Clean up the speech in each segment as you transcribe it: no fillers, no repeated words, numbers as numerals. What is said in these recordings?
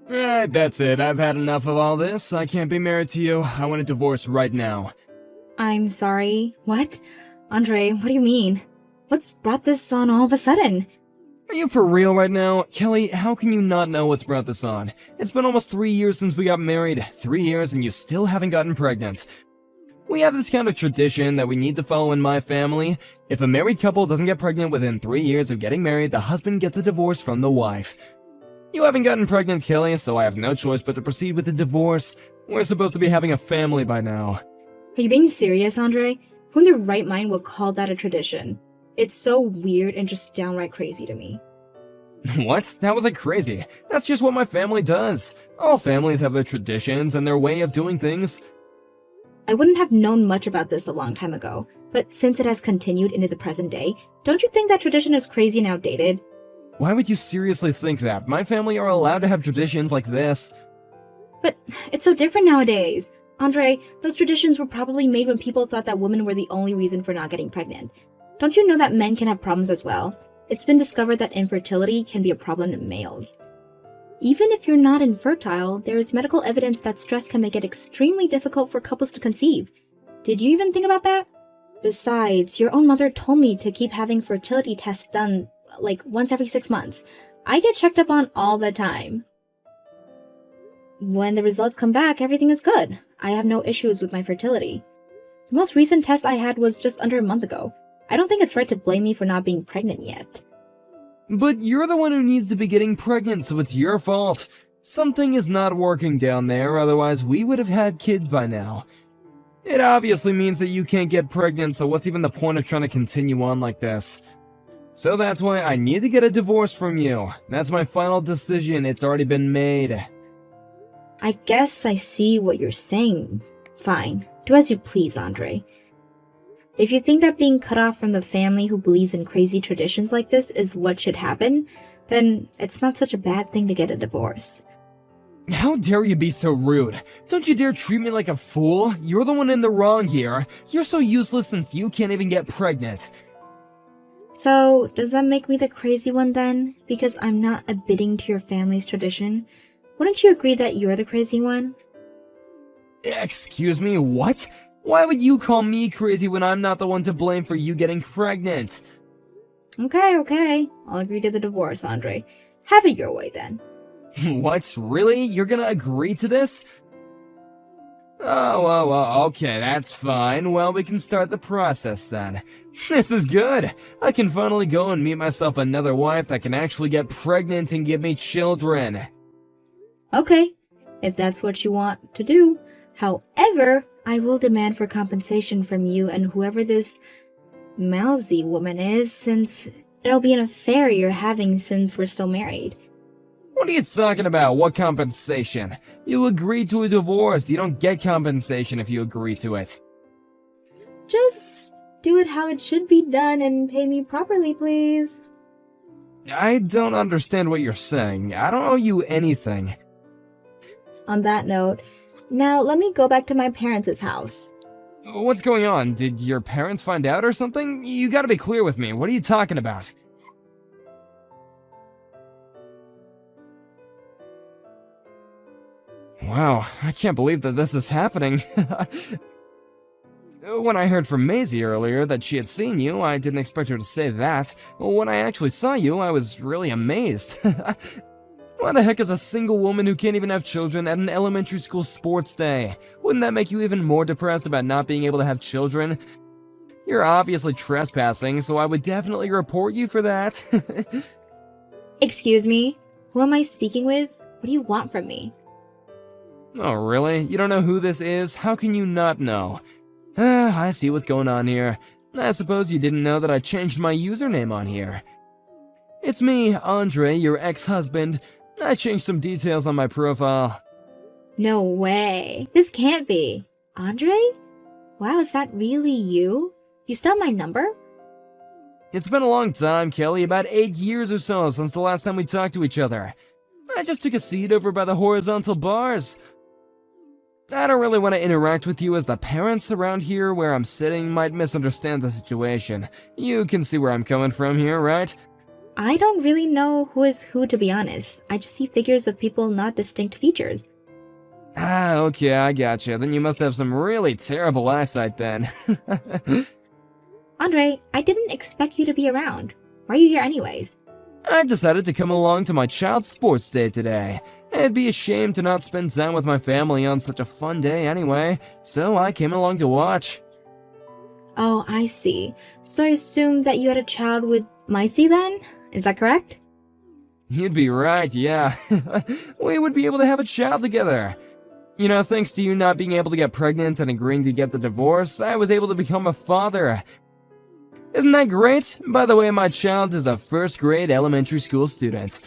Alright, that's it. I've had enough of all this. I can't be married to you. I want a divorce right now. I'm sorry. What? Andre, what do you mean? What's brought this on all of a sudden? Are you for real right now? Kelly, how can you not know what's brought this on? It's been almost 3 years since we got married. 3 years and you still haven't gotten pregnant. We have this kind of tradition that we need to follow in my family. If a married couple doesn't get pregnant within 3 years of getting married, the husband gets a divorce from the wife. You haven't gotten pregnant, Kelly, so I have no choice but to proceed with the divorce. We're supposed to be having a family by now. Are you being serious, Andre? Who in their right mind would call that a tradition? It's so weird and just downright crazy to me. What? That was like crazy. That's just what my family does. All families have their traditions and their way of doing things. I wouldn't have known much about this a long time ago, but since it has continued into the present day, don't you think that tradition is crazy and outdated? Why would you seriously think that? My family are allowed to have traditions like this. But it's so different nowadays. Andre, those traditions were probably made when people thought that women were the only reason for not getting pregnant. Don't you know that men can have problems as well? It's been discovered that infertility can be a problem in males. Even if you're not infertile, there is medical evidence that stress can make it extremely difficult for couples to conceive. Did you even think about that? Besides, your own mother told me to keep having fertility tests done, like, once every 6 months. I get checked up on all the time. When the results come back, everything is good. I have no issues with my fertility. The most recent test I had was just under a month ago. I don't think it's right to blame me for not being pregnant yet. But you're the one who needs to be getting pregnant, so it's your fault. Something is not working down there, otherwise we would have had kids by now. It obviously means that you can't get pregnant, so what's even the point of trying to continue on like this? So that's why I need to get a divorce from you. That's my final decision, it's already been made. I guess I see what you're saying. Fine. Do as you please, Andre. If you think that being cut off from the family who believes in crazy traditions like this is what should happen, then it's not such a bad thing to get a divorce. How dare you be so rude? Don't you dare treat me like a fool. You're the one in the wrong here. You're so useless since you can't even get pregnant. So, does that make me the crazy one then? Because I'm not abiding to your family's tradition? Wouldn't you agree that you're the crazy one? Excuse me, what? Why would you call me crazy when I'm not the one to blame for you getting pregnant? Okay. I'll agree to the divorce, Andre. Have it your way then. What? Really? You're gonna agree to this? Oh, okay, that's fine. Well, we can start the process then. This is good. I can finally go and meet myself another wife that can actually get pregnant and give me children. Okay, if that's what you want to do. However, I will demand for compensation from you and whoever this Malzy woman is, since it'll be an affair you're having since we're still married. What are you talking about? What compensation? You agreed to a divorce. You don't get compensation if you agree to it. Just do it how it should be done and pay me properly, please. I don't understand what you're saying. I don't owe you anything. On that note, now let me go back to my parents' house. What's going on? Did your parents find out or something? You gotta be clear with me. What are you talking about? Wow, I can't believe that this is happening. When I heard from Maisie earlier that she had seen you, I didn't expect her to say that. When I actually saw you, I was really amazed. Why the heck is a single woman who can't even have children at an elementary school sports day? Wouldn't that make you even more depressed about not being able to have children? You're obviously trespassing, so I would definitely report you for that. Excuse me? Who am I speaking with? What do you want from me? Oh, really? You don't know who this is? How can you not know? I see what's going on here. I suppose you didn't know that I changed my username on here. It's me, Andre, your ex-husband. I changed some details on my profile. No way. This can't be. Andre? Wow, is that really you? You still have my number? It's been a long time, Kelly, about 8 years or so since the last time we talked to each other. I just took a seat over by the horizontal bars. I don't really want to interact with you as the parents around here where I'm sitting might misunderstand the situation. You can see where I'm coming from here, right? I don't really know who is who, to be honest. I just see figures of people, not distinct features. Ah, okay, I gotcha. Then you must have some really terrible eyesight then. Andre, I didn't expect you to be around. Why are you here anyways? I decided to come along to my child's sports day today. It'd be a shame to not spend time with my family on such a fun day anyway, so I came along to watch. Oh, I see. So I assume that you had a child with Maisie then? Is that correct? You'd be right, yeah. We would be able to have a child together. You know, thanks to you not being able to get pregnant and agreeing to get the divorce, I was able to become a father. Isn't that great? By the way, my child is a first-grade elementary school student.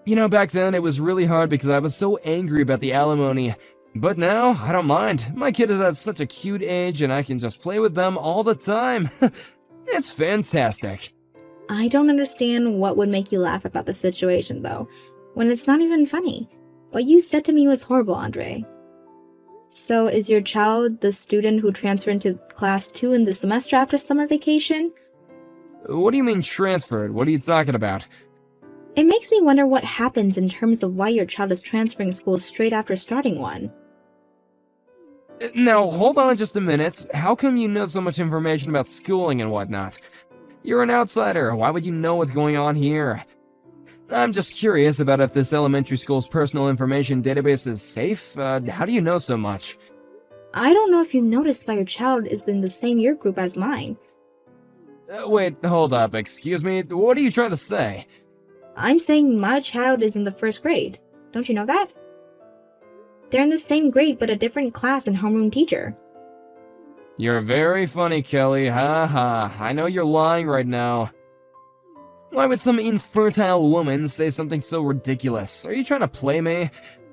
You know, back then it was really hard because I was so angry about the alimony. But now, I don't mind. My kid is at such a cute age and I can just play with them all the time. It's fantastic. I don't understand what would make you laugh about the situation, though, when it's not even funny. What you said to me was horrible, Andre. So, is your child the student who transferred into class 2 in the semester after summer vacation? What do you mean transferred? What are you talking about? It makes me wonder what happens in terms of why your child is transferring schools straight after starting one. Now, hold on just a minute. How come you know so much information about schooling and whatnot? You're an outsider. Why would you know what's going on here? I'm just curious about if this elementary school's personal information database is safe. How do you know so much? I don't know if you noticed why your child is in the same year group as mine. Wait, hold up. Excuse me? What are you trying to say? I'm saying my child is in the first grade. Don't you know that? They're in the same grade but a different class and homeroom teacher. You're very funny, Kelly. Ha ha. I know you're lying right now. Why would some infertile woman say something so ridiculous? Are you trying to play me?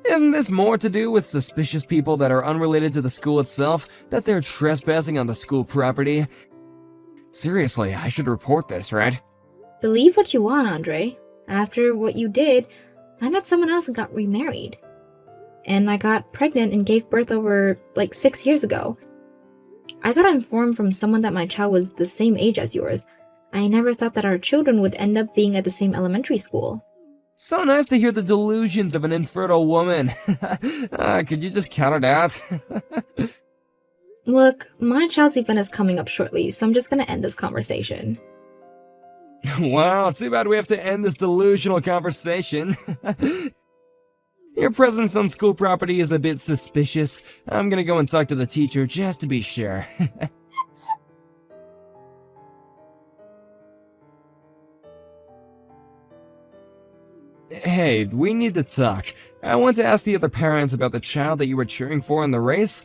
Isn't this more to do with suspicious people that are unrelated to the school itself, that they're trespassing on the school property? Seriously, I should report this, right? Believe what you want, Andre. After what you did, I met someone else and got remarried. And I got pregnant and gave birth over, 6 years ago. I got informed from someone that my child was the same age as yours. I never thought that our children would end up being at the same elementary school. So nice to hear the delusions of an infertile woman. Could you just count it out? Look, my child's event is coming up shortly, so I'm just gonna end this conversation. Wow, too bad we have to end this delusional conversation. Your presence on school property is a bit suspicious. I'm gonna go and talk to the teacher just to be sure. Hey, we need to talk. I want to ask the other parents about the child that you were cheering for in the race.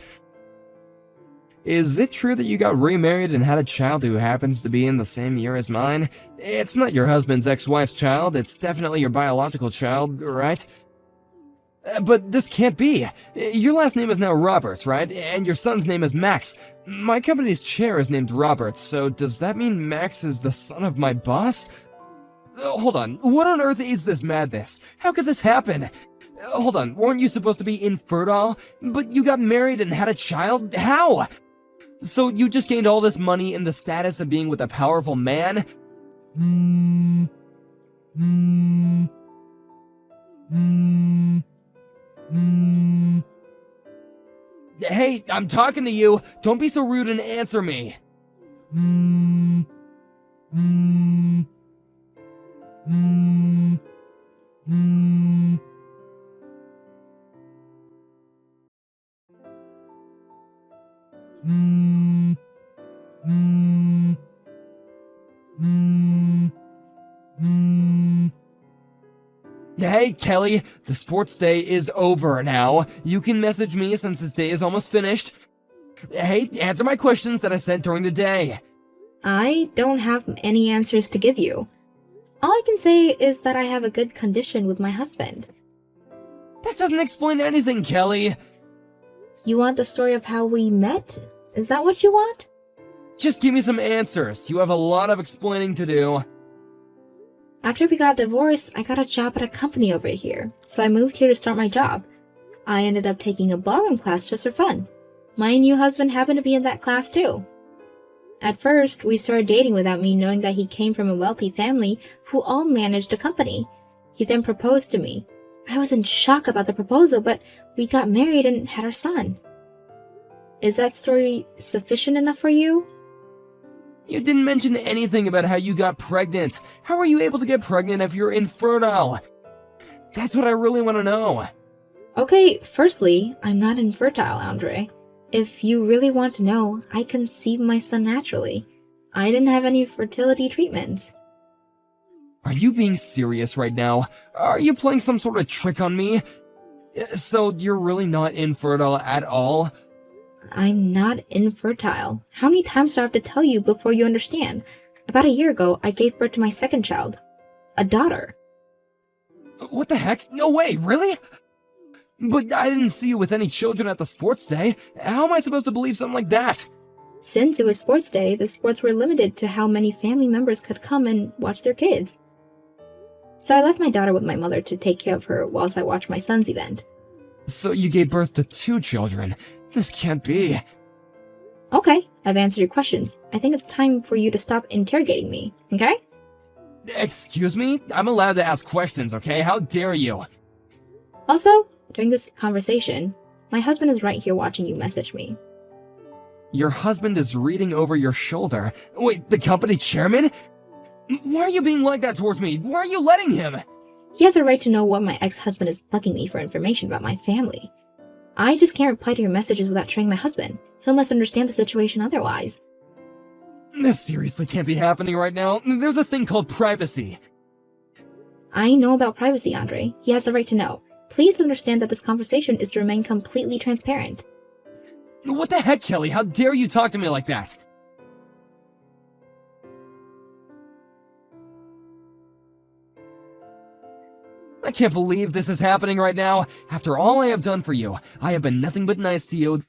Is it true that you got remarried and had a child who happens to be in the same year as mine? It's not your husband's ex-wife's child, it's definitely your biological child, right? But this can't be. Your last name is now Roberts, right? And your son's name is Max. My company's chair is named Roberts, so does that mean Max is the son of my boss? Hold on, what on earth is this madness? How could this happen? Hold on, weren't you supposed to be infertile? But you got married and had a child? How? So you just gained all this money and the status of being with a powerful man? Hey, I'm talking to you. Don't be so rude and answer me. Hey, Kelly, the sports day is over now. You can message me since this day is almost finished. Hey, answer my questions that I sent during the day. I don't have any answers to give you. All I can say is that I have a good condition with my husband. That doesn't explain anything, Kelly. You want the story of how we met? Is that what you want? Just give me some answers. You have a lot of explaining to do. After we got divorced, I got a job at a company over here, so I moved here to start my job. I ended up taking a ballroom class just for fun. My new husband happened to be in that class too. At first, we started dating without me knowing that he came from a wealthy family who all managed a company. He then proposed to me. I was in shock about the proposal, but we got married and had our son. Is that story sufficient enough for you? You didn't mention anything about how you got pregnant. How are you able to get pregnant if you're infertile? That's what I really want to know. Okay, firstly, I'm not infertile, Andre. If you really want to know, I conceived my son naturally. I didn't have any fertility treatments. Are you being serious right now? Are you playing some sort of trick on me? So you're really not infertile at all? I'm not infertile. How many times do I have to tell you before you understand? About a year ago, I gave birth to my second child. A daughter. What the heck? No way, really? But I didn't see you with any children at the sports day. How am I supposed to believe something like that? Since it was sports day, the sports were limited to how many family members could come and watch their kids. So I left my daughter with my mother to take care of her whilst I watched my son's event. So you gave birth to 2 children. This can't be. Okay, I've answered your questions. I think it's time for you to stop interrogating me, okay? Excuse me? I'm allowed to ask questions, okay? How dare you? Also, during this conversation, my husband is right here watching you message me. Your husband is reading over your shoulder. Wait, the company chairman? Why are you being like that towards me? Why are you letting him? He has a right to know what my ex-husband is bugging me for information about my family. I just can't reply to your messages without showing my husband. He'll misunderstand the situation otherwise. This seriously can't be happening right now. There's a thing called privacy. I know about privacy, Andre. He has the right to know. Please understand that this conversation is to remain completely transparent. What the heck, Kelly? How dare you talk to me like that? I can't believe this is happening right now. After all I have done for you, I have been nothing but nice to you.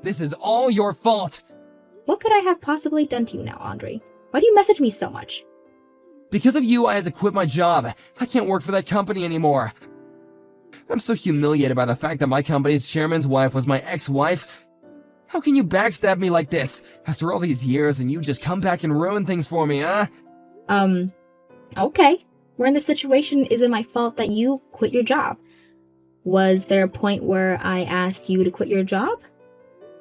This is all your fault. What could I have possibly done to you now, Andre? Why do you message me so much? Because of you, I had to quit my job. I can't work for that company anymore. I'm so humiliated by the fact that my company's chairman's wife was my ex-wife. How can you backstab me like this? After all these years and you just come back and ruin things for me, huh? Okay. We're in the situation, is it my fault that you quit your job? Was there a point where I asked you to quit your job?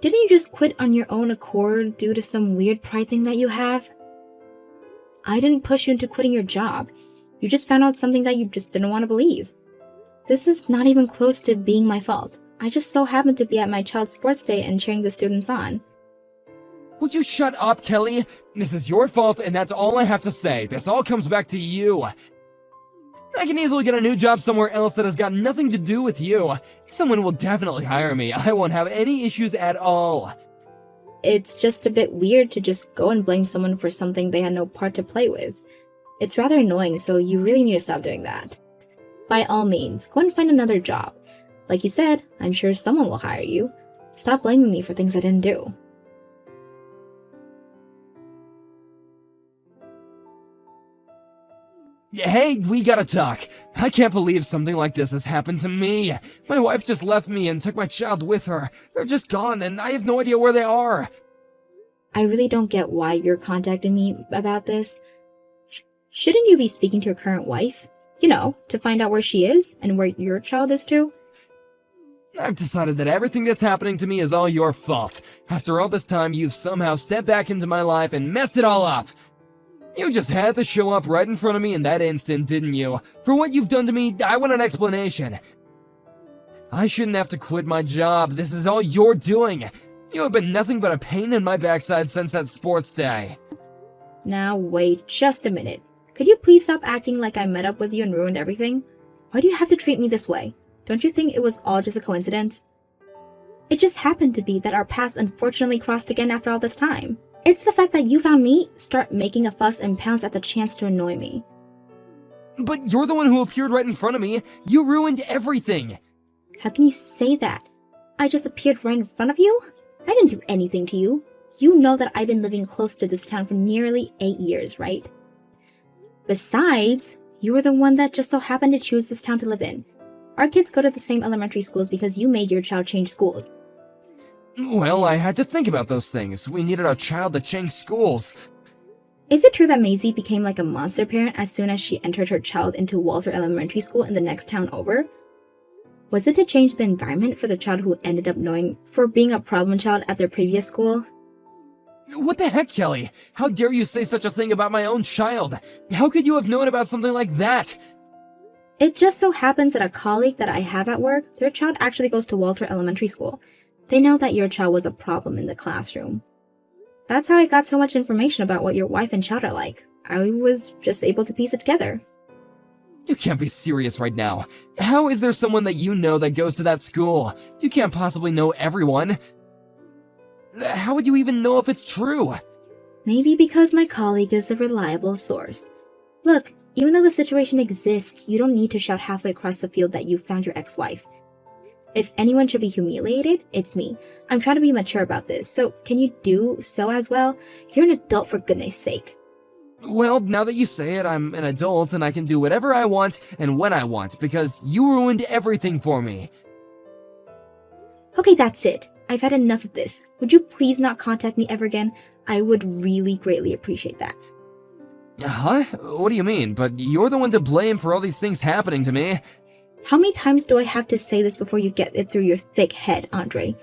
Didn't you just quit on your own accord due to some weird pride thing that you have? I didn't push you into quitting your job. You just found out something that you just didn't want to believe. This is not even close to being my fault. I just so happened to be at my child's sports day and cheering the students on. Would you shut up, Kelly? This is your fault and that's all I have to say. This all comes back to you. I can easily get a new job somewhere else that has got nothing to do with you. Someone will definitely hire me. I won't have any issues at all. It's just a bit weird to just go and blame someone for something they had no part to play with. It's rather annoying, so you really need to stop doing that. By all means, go and find another job. Like you said, I'm sure someone will hire you. Stop blaming me for things I didn't do. Hey, we gotta talk. I can't believe something like this has happened to me. My wife just left me and took my child with her. They're just gone and I have no idea where they are. I really don't get why you're contacting me about this. Shouldn't you be speaking to your current wife? You know, to find out where she is and where your child is too? I've decided that everything that's happening to me is all your fault. After all this time, you've somehow stepped back into my life and messed it all up. You just had to show up right in front of me in that instant, didn't you? For what you've done to me, I want an explanation. I shouldn't have to quit my job. This is all you're doing. You have been nothing but a pain in my backside since that sports day. Now wait just a minute. Could you please stop acting like I met up with you and ruined everything? Why do you have to treat me this way? Don't you think it was all just a coincidence? It just happened to be that our paths unfortunately crossed again after all this time. It's the fact that you found me, start making a fuss and pounce at the chance to annoy me. But you're the one who appeared right in front of me. You ruined everything. How can you say that? I just appeared right in front of you? I didn't do anything to you. You know that I've been living close to this town for nearly 8 years, right? Besides, you were the one that just so happened to choose this town to live in. Our kids go to the same elementary schools because you made your child change schools. Well, I had to think about those things. We needed a child to change schools. Is it true that Maisie became like a monster parent as soon as she entered her child into Walter Elementary School in the next town over? Was it to change the environment for the child who ended up knowing for being a problem child at their previous school? What the heck, Kelly? How dare you say such a thing about my own child? How could you have known about something like that? It just so happens that a colleague that I have at work, their child actually goes to Walter Elementary School. They know that your child was a problem in the classroom. That's how I got so much information about what your wife and child are like. I was just able to piece it together. You can't be serious right now. How is there someone that you know that goes to that school? You can't possibly know everyone. How would you even know if it's true? Maybe because my colleague is a reliable source. Look, even though the situation exists, you don't need to shout halfway across the field that you found your ex-wife. If anyone should be humiliated, it's me. I'm trying to be mature about this, so can you do so as well? You're an adult, for goodness sake. Well, now that you say it, I'm an adult and I can do whatever I want and when I want because you ruined everything for me. Okay, that's it. I've had enough of this. Would you please not contact me ever again? I would really greatly appreciate that. Huh? What do you mean? But you're the one to blame for all these things happening to me. How many times do I have to say this before you get it through your thick head, Andre?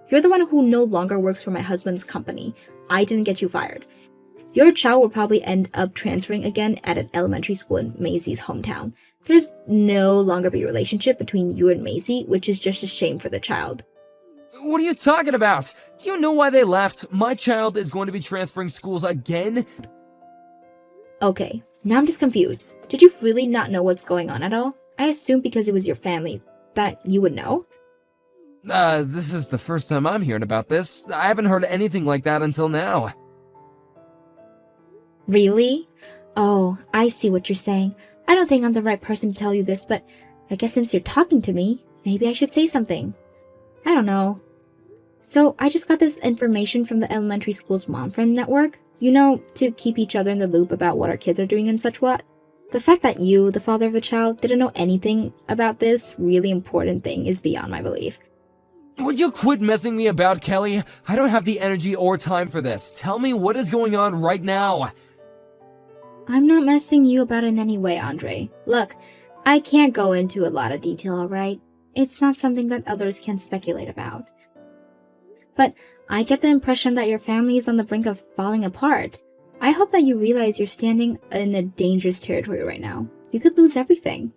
You're the one who no longer works for my husband's company. I didn't get you fired. Your child will probably end up transferring again at an elementary school in Maisie's hometown. There's no longer be a relationship between you and Maisie, which is just a shame for the child. What are you talking about? Do you know why they left? My child is going to be transferring schools again? Okay, now I'm just confused. Did you really not know what's going on at all? I assumed because it was your family that you would know. This is the first time I'm hearing about this. I haven't heard anything like that until now. Really? Oh, I see what you're saying. I don't think I'm the right person to tell you this, but I guess since you're talking to me, maybe I should say something. I don't know. So I just got this information from the elementary school's mom friend network. You know, to keep each other in the loop about what our kids are doing and such what. The fact that you, the father of the child, didn't know anything about this really important thing is beyond my belief. Would you quit messing me about, Kelly? I don't have the energy or time for this. Tell me what is going on right now. I'm not messing you about in any way, Andre. Look, I can't go into a lot of detail, alright? It's not something that others can speculate about. But I get the impression that your family is on the brink of falling apart. I hope that you realize you're standing in a dangerous territory right now. You could lose everything.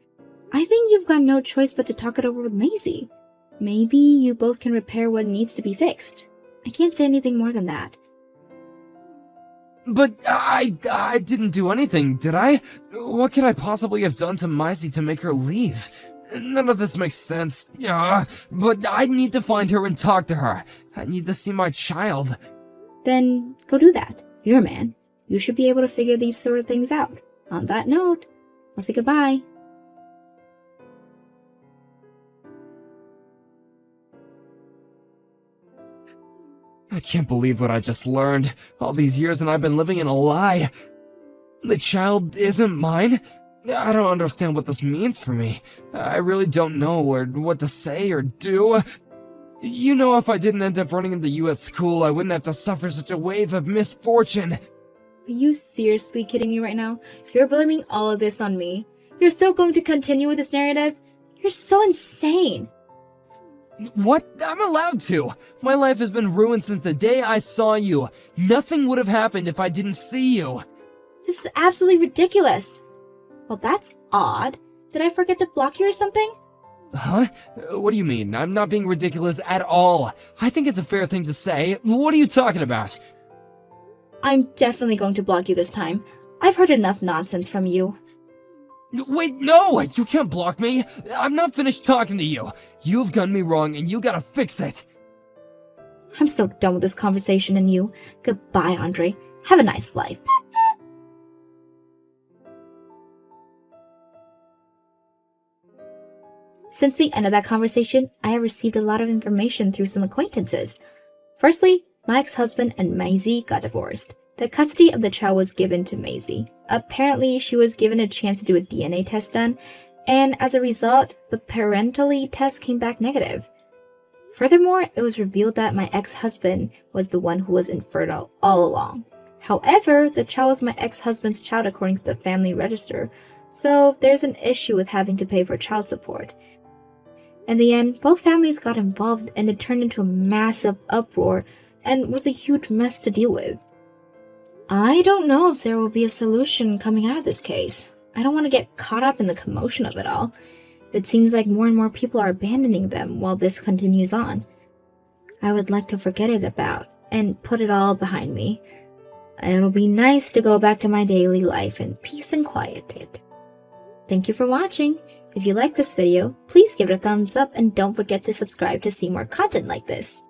I think you've got no choice but to talk it over with Maisie. Maybe you both can repair what needs to be fixed. I can't say anything more than that. But I didn't do anything, did I? What could I possibly have done to Maisie to make her leave? None of this makes sense. But I need to find her and talk to her. I need to see my child. Then go do that. You're a man. You should be able to figure these sort of things out. On that note, I'll say goodbye. I can't believe what I just learned. All these years and I've been living in a lie. The child isn't mine? I don't understand what this means for me. I really don't know what to say or do. You know, if I didn't end up running into you at school, I wouldn't have to suffer such a wave of misfortune. Are you seriously kidding me right now? You're blaming all of this on me. You're still going to continue with this narrative? You're so insane. What? I'm allowed to. My life has been ruined since the day I saw you. Nothing would have happened if I didn't see you. This is absolutely ridiculous. Well, that's odd. Did I forget to block you or something? Huh? What do you mean? I'm not being ridiculous at all. I think it's a fair thing to say. What are you talking about? I'm definitely going to block you this time. I've heard enough nonsense from you. Wait, no! You can't block me! I'm not finished talking to you! You've done me wrong and you gotta fix it! I'm so done with this conversation and you. Goodbye, Andre. Have a nice life. Since the end of that conversation, I have received a lot of information through some acquaintances. Firstly, my ex-husband and Maisie got divorced. The custody of the child was given to Maisie. Apparently, she was given a chance to do a DNA test done, and as a result, the parentality test came back negative. Furthermore, it was revealed that my ex-husband was the one who was infertile all along. However, the child was my ex-husband's child according to the family register, so there's an issue with having to pay for child support. In the end, both families got involved and it turned into a massive uproar and was a huge mess to deal with. I don't know if there will be a solution coming out of this case. I don't want to get caught up in the commotion of it all. It seems like more and more people are abandoning them while this continues on. I would like to forget it about and put it all behind me. It'll be nice to go back to my daily life in peace and quiet. Thank you for watching. If you liked this video, please give it a thumbs up and don't forget to subscribe to see more content like this.